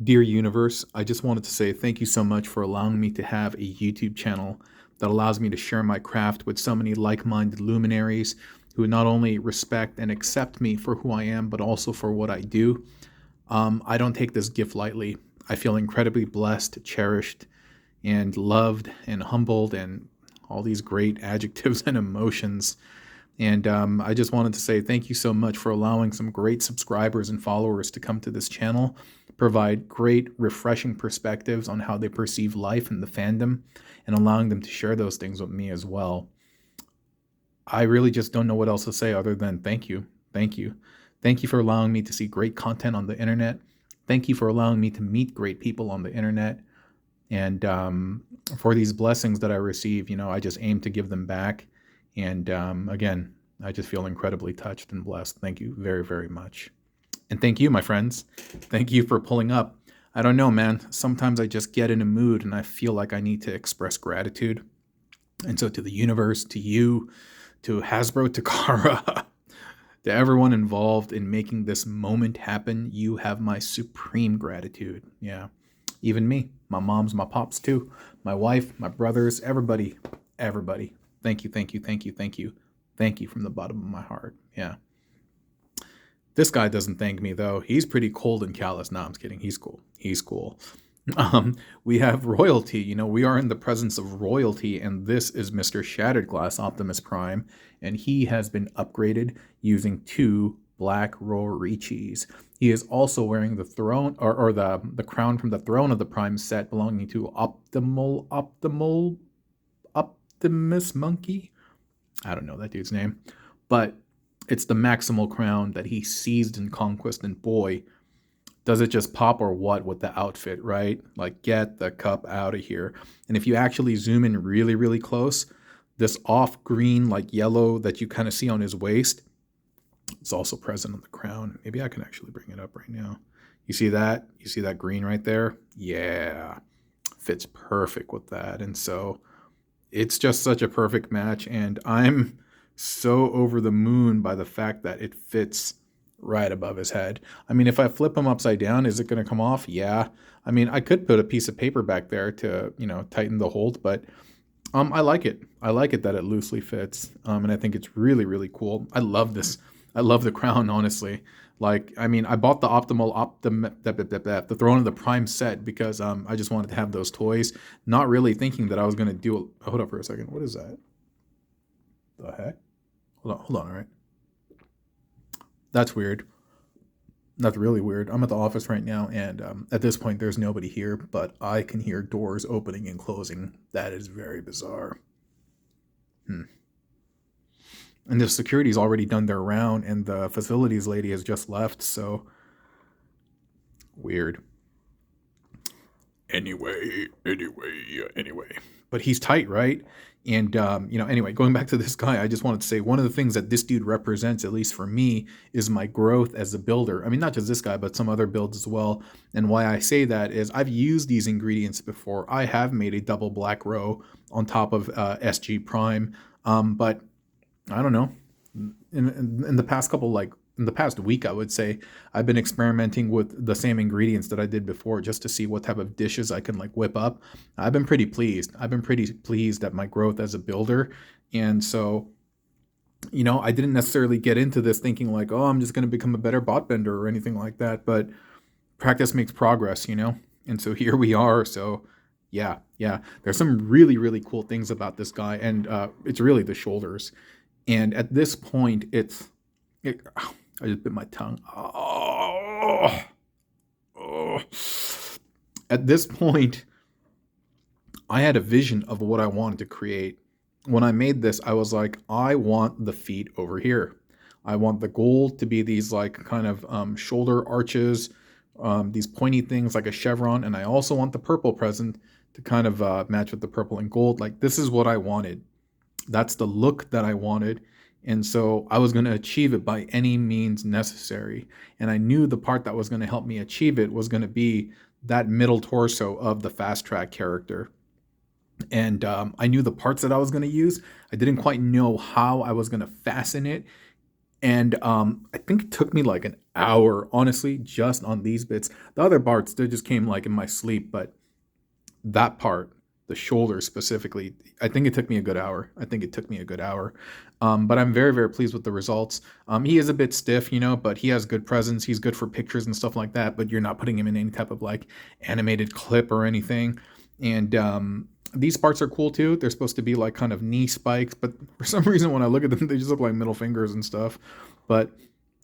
Dear universe, I just wanted to say thank you so much for allowing me to have a YouTube channel that allows me to share my craft with so many like minded luminaries who not only respect and accept me for who I am, but also for what I do. I don't take this gift lightly. I feel incredibly blessed, cherished, and loved, and humbled, and all these great adjectives and emotions. And I just wanted to say thank you so much for allowing some great subscribers and followers to come to this channel, provide great, refreshing perspectives on how they perceive life and the fandom, and allowing them to share those things with me as well. I really just don't know what else to say other than thank you. Thank you. Thank you for allowing me to see great content on the internet. Thank you for allowing me to meet great people on the internet. And for these blessings that I receive, I just aim to give them back. And again, I just feel incredibly touched and blessed. Thank you very, very much. And thank you, my friends. Thank you for pulling up. I don't know, man. Sometimes I just get in a mood and I feel like I need to express gratitude. And so to the universe, to you, to Hasbro, to Kara, to everyone involved in making this moment happen, you have my supreme gratitude. Yeah. Even me, my moms, my pops too, my wife, my brothers, everybody, everybody. Thank you, thank you, thank you, thank you. Thank you from the bottom of my heart. Yeah. This guy doesn't thank me though. He's pretty cold and callous. No, I'm just kidding. He's cool. He's cool. We have royalty. We are in the presence of royalty, and this is Mr. Shattered Glass Optimus Prime, and he has been upgraded using 2 BlackRo Richis. He is also wearing the throne or the crown from the Throne of the Prime set belonging to Optimus Monkey. I don't know that dude's name, but it's the maximal crown that he seized in Conquest, and boy, does it just pop or what with the outfit, right? Like, get the cup out of here. And if you actually zoom in really, really close, this off green, like yellow that you kind of see on his waist, it's also present on the crown. Maybe I can actually bring it up right now. You see that? You see that green right there? Yeah, fits perfect with that. And so it's just such a perfect match. And I'm so over the moon by the fact that it fits right above his head. I mean, if I flip him upside down, is it going to come off? Yeah. I mean, I could put a piece of paper back there to, tighten the hold, but I like it. I like it that it loosely fits. And I think it's really, really cool. I love this. I love the crown, honestly. Like, I mean, I bought the the Throne of the Prime set because I just wanted to have those toys, not really thinking that I was going to do it. Hold up for a second. What is that? The heck? Hold on, all right. That's weird. That's really weird. I'm at the office right now, and at this point, there's nobody here, but I can hear doors opening and closing. That is very bizarre. And the security's already done their round, and the facilities lady has just left, so weird. Anyway. But he's tight, right? And, anyway, going back to this guy, I just wanted to say one of the things that this dude represents, at least for me, is my growth as a builder. I mean, not just this guy, but some other builds as well. And why I say that is I've used these ingredients before. I have made a double BlackRo on top of SG Prime. But I don't know. In the past in the past week, I would say I've been experimenting with the same ingredients that I did before just to see what type of dishes I can whip up. I've been pretty pleased. I've been pretty pleased at my growth as a builder. And so, I didn't necessarily get into this thinking like, oh, I'm just going to become a better bot bender or anything like that. But practice makes progress, And so here we are. So yeah. There's some really, really cool things about this guy. And it's really the shoulders. And at this point, I just bit my tongue. At this point, I had a vision of what I wanted to create. When I made this, I was like, I want the feet over here. I want the gold to be these kind of shoulder arches, these pointy things like a chevron. And I also want the purple present to kind of match with the purple and gold. This is what I wanted. That's the look that I wanted. And so I was going to achieve it by any means necessary. And I knew the part that was going to help me achieve it was going to be that middle torso of the fast track character. And I knew the parts that I was going to use. I didn't quite know how I was going to fasten it And I think it took me like an hour, honestly, just on these bits. The other parts, they just came like in my sleep, but that part, the shoulder specifically, I think it took me a good hour. I think it took me a good hour. But I'm very, very pleased with the results. He is a bit stiff, you know, but he has good presence. He's good for pictures and stuff like that, but you're not putting him in any type of like animated clip or anything. And these parts are cool too. They're supposed to be like kind of knee spikes, but for some reason when I look at them, they just look like middle fingers and stuff. But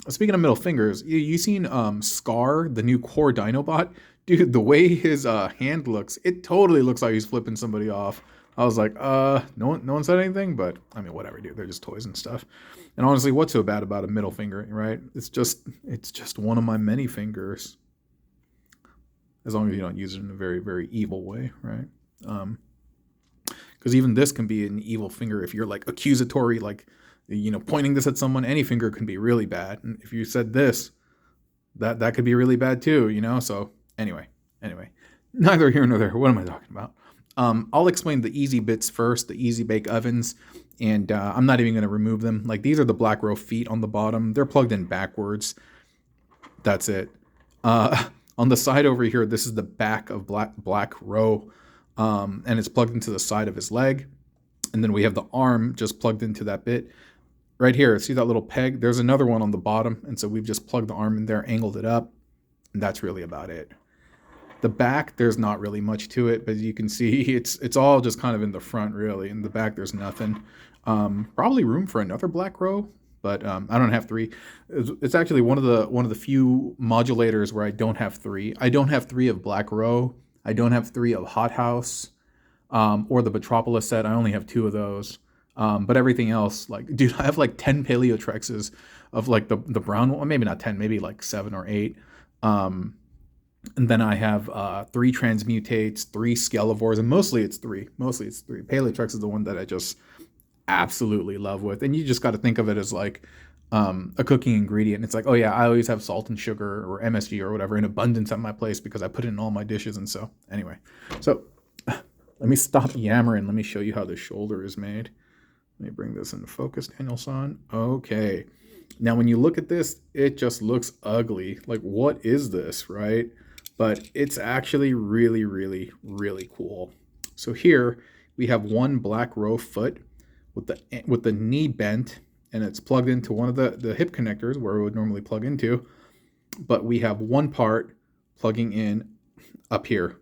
speaking of middle fingers, you seen Scar, the new core Dinobot? Dude, the way his hand looks, it totally looks like he's flipping somebody off. I was like, no one said anything, but I mean, whatever, dude. They're just toys and stuff. And honestly, what's so bad about a middle finger, right? It's just one of my many fingers. As long as you don't use it in a very, very evil way, right? Because even this can be an evil finger if you're like accusatory, like, you know, pointing this at someone. Any finger can be really bad. And if you said this, that could be really bad too, you know? So anyway, neither here nor there. What am I talking about? I'll explain the easy bits first, the easy bake ovens, and I'm not even going to remove them. Like, these are the BlackRo feet on the bottom. They're plugged in backwards. That's it. On the side over here, this is the back of BlackRo, and it's plugged into the side of his leg. And then we have the arm just plugged into that bit. Right here, see that little peg? There's another one on the bottom, and so we've just plugged the arm in there, angled it up, and that's really about it. The back, there's not really much to it, but you can see it's all just kind of in the front, really. In the back, there's nothing. Probably room for another BlackRo, but I don't have 3. It's actually one of the few modulators where I don't have 3. I don't have 3 of BlackRo. I don't have 3 of Hot House, or the Metropolis set. I only have 2 of those. But everything else, like, dude, I have like 10 Paleotrexes of like the brown one. Maybe not 10, maybe like 7 or 8. And then I have 3 transmutates, 3 skelevors, and mostly it's 3. Paleotrex is the one that I just absolutely love with. And you just got to think of it as like a cooking ingredient. It's like, oh yeah, I always have salt and sugar or MSG or whatever in abundance at my place because I put it in all my dishes. And so anyway, so let me stop yammering. Let me show you how the shoulder is made. Let me bring this into focus, Daniel-san. Okay. Now, when you look at this, it just looks ugly. Like, what is this, right? But it's actually really, really, really cool. So here we have one BlackRo foot with the knee bent, and it's plugged into one of the hip connectors where it would normally plug into. But we have one part plugging in up here.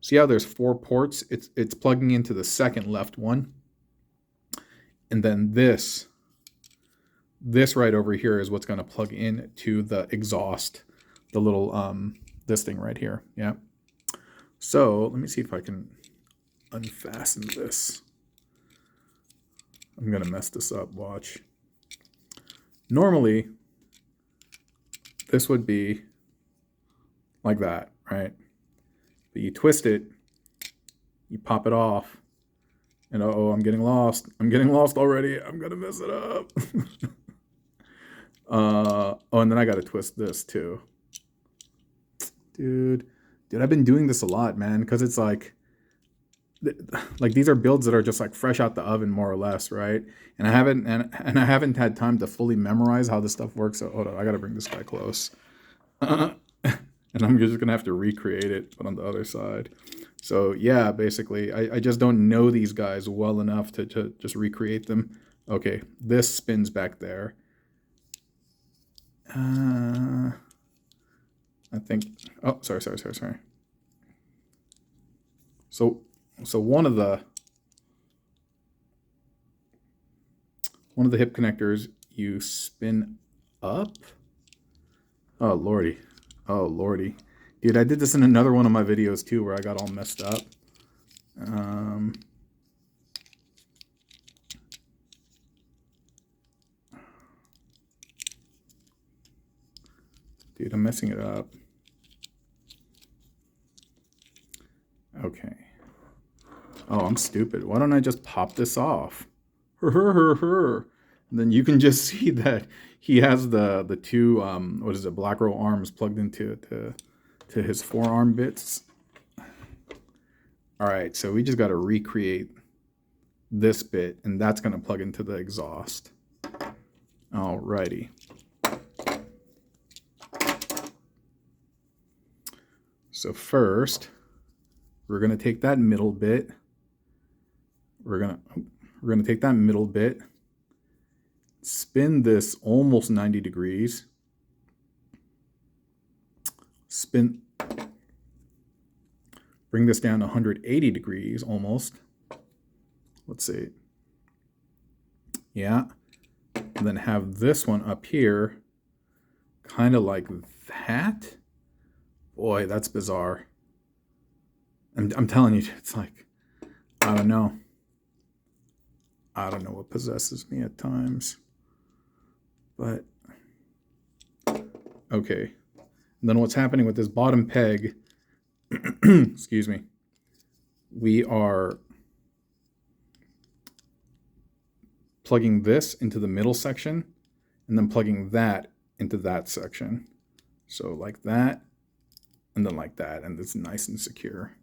See how there's 4 ports? It's plugging into the second left one. And then this right over here is what's going to plug in to the exhaust, the little this thing right here. Yeah. So let me see if I can unfasten this. I'm going to mess this up. Watch. Normally, this would be like that, right? But you twist it, you pop it off, and oh, I'm getting lost. I'm getting lost already. I'm going to mess it up. Oh, and then I got to twist this too. Dude, I've been doing this a lot, man, because it's like these are builds that are just like fresh out the oven, more or less, right? And I haven't had time to fully memorize how this stuff works. So hold on, I got to bring this guy close. And I'm just going to have to recreate it, but on the other side. So yeah, basically, I just don't know these guys well enough to just recreate them. Okay, this spins back there. I think, oh, sorry. So one of the hip connectors you spin up. Oh lordy. Dude, I did this in another one of my videos too where I got all messed up. Dude, I'm messing it up. Okay. Oh, I'm stupid. Why don't I just pop this off? And then you can just see that he has the 2 what is it, BlackRo arms plugged into to his forearm bits. All right, so we just got to recreate this bit, and that's going to plug into the exhaust. Alrighty. So first, we're going to take that middle bit. We're going to take that middle bit, spin this almost 90 degrees. Bring this down 180 degrees almost. Let's see. Yeah. And then have this one up here, kind of like that. Boy, that's bizarre. I'm telling you, it's like, I don't know. I don't know what possesses me at times. But, okay. And then what's happening with this bottom peg, excuse me, we are plugging this into the middle section and then plugging that into that section. So like that, and then like that, and it's nice and secure.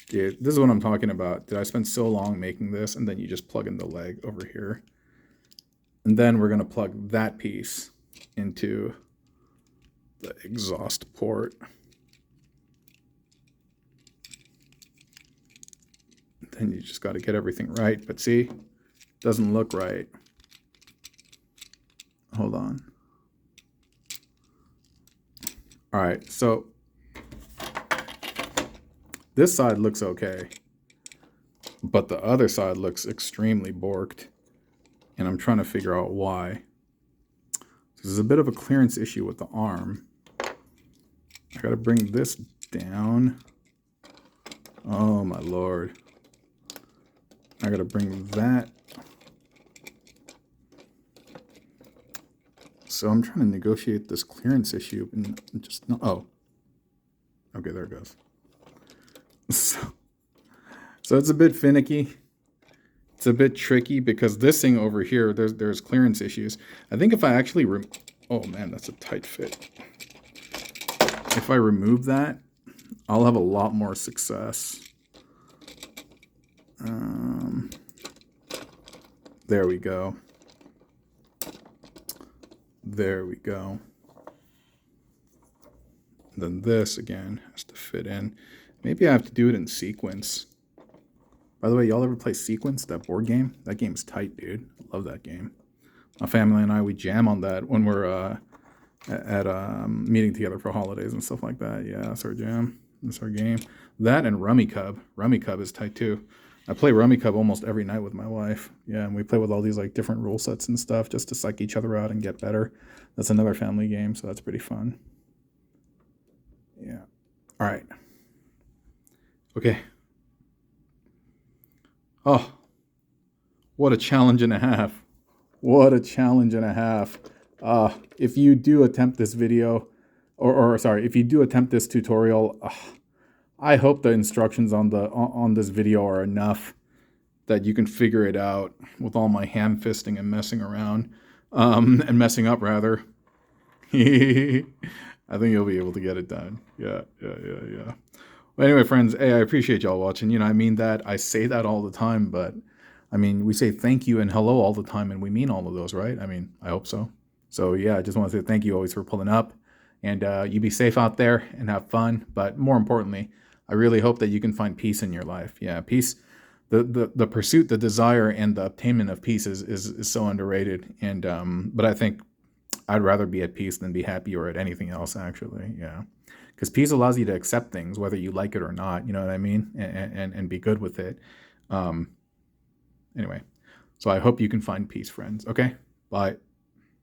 Dude, this is what I'm talking about. Did I spend so long making this, and then you just plug in the leg over here. And then we're gonna plug that piece into the exhaust port. Then you just gotta get everything right, but see, doesn't look right. Hold on. All right, so this side looks okay, but the other side looks extremely borked, and I'm trying to figure out why. There's a bit of a clearance issue with the arm. I gotta bring this down. Oh my Lord. I gotta bring that. So I'm trying to negotiate this clearance issue and just not, oh. Okay, there it goes. So it's a bit finicky. It's a bit tricky because this thing over here, there's clearance issues. I think if I actually, oh man, that's a tight fit. If I remove that, I'll have a lot more success. There we go. There we go. Then this again has to fit in. Maybe I have to do it in Sequence. By the way, y'all ever play Sequence, that board game? That game's tight, dude. I love that game. My family and I, we jam on that when we're at meeting together for holidays and stuff like that. Yeah, that's our jam. That's our game. That and Rummy Cub. Rummy Cub is tight too. I play Rummy Cub almost every night with my wife. Yeah, and we play with all these like different rule sets and stuff just to psych each other out and get better. That's another family game, so that's pretty fun. Yeah. All right. Okay. Oh, what a challenge and a half. What a challenge and a half. If you do attempt this video, or sorry, if you do attempt this tutorial, I hope the instructions on this video are enough that you can figure it out with all my hand fisting and messing around, and messing up rather. I think you'll be able to get it done. Yeah. Well, anyway, friends, hey, I appreciate y'all watching. You know, I mean that. I say that all the time, but I mean, we say thank you and hello all the time, and we mean all of those, right? I mean, I hope so. So yeah, I just want to say thank you always for pulling up, and you be safe out there and have fun. But more importantly, I really hope that you can find peace in your life. Yeah, peace. The pursuit, the desire, and the obtainment of peace is so underrated. And but I think I'd rather be at peace than be happy or at anything else, actually. Yeah. Because peace allows you to accept things, whether you like it or not, you know what I mean? And be good with it. Anyway, so I hope you can find peace, friends. Okay? Bye.